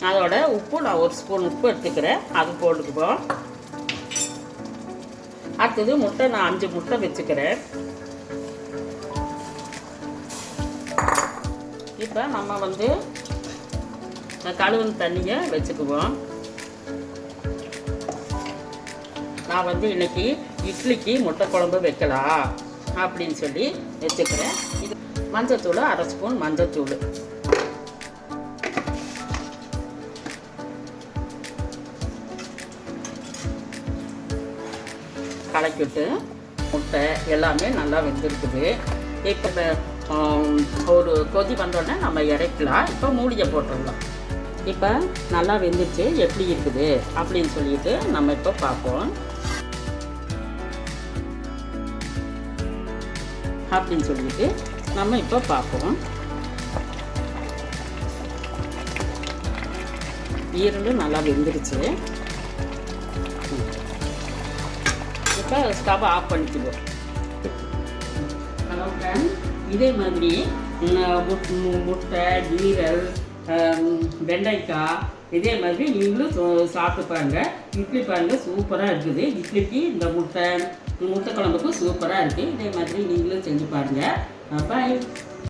அதோட உப்பு நான் 1 ஸ்பூன் உப்பு எடுத்துக்கிறேன், அது போட்டுக்குவோம். அடுத்தது முட்டை நான் 5 முட்டை வச்சுக்கிறேன். இப்போ நம்ம வந்து கழுவுன தண்ணியை வச்சுக்குவோம். நான் வந்து இன்னைக்கு இட்லிக்கு முட்டை குழம்பு வைக்கலாம் அப்படின்னு சொல்லி வச்சுக்கிறேன். இது மஞ்சத்தூள் 1/2 ஸ்பூன் மஞ்சத்தூள், கலக்கிவிட்டு முட்டை எல்லாமே நல்லா வெந்திருக்குது. இப்போ ஒரு கொதி வந்தோடனே நம்ம இறக்கலாம். இப்போ மூடியை போட்டுடலாம். இப்போ நல்லா வெந்துச்சு, எப்படி இருக்குது அப்படின்னு சொல்லிட்டு நம்ம இப்போ பார்ப்போம். அப்படின்னு சொல்லிட்டு நம்ம இப்போ பார்ப்போம். ஈரலும் நல்லா வெந்துருச்சு. இப்போ ஸ்டவ் ஆஃப் பண்ணிக்குவோம். ஹலோ ஃப்ரெண்ட், இதே மாதிரி முட்டை, ஈரல், வெண்டைக்காய் இதே மாதிரி நீங்களும் சாப்பிட்டு பாருங்க. இட்லி பாருங்கள், சூப்பராக இருக்குது. இட்லிக்கு இந்த முட்டை குழம்புக்கும் சூப்பராக இருக்குது. இதே மாதிரி நீங்களும் செஞ்சு பாருங்கள். பாய்.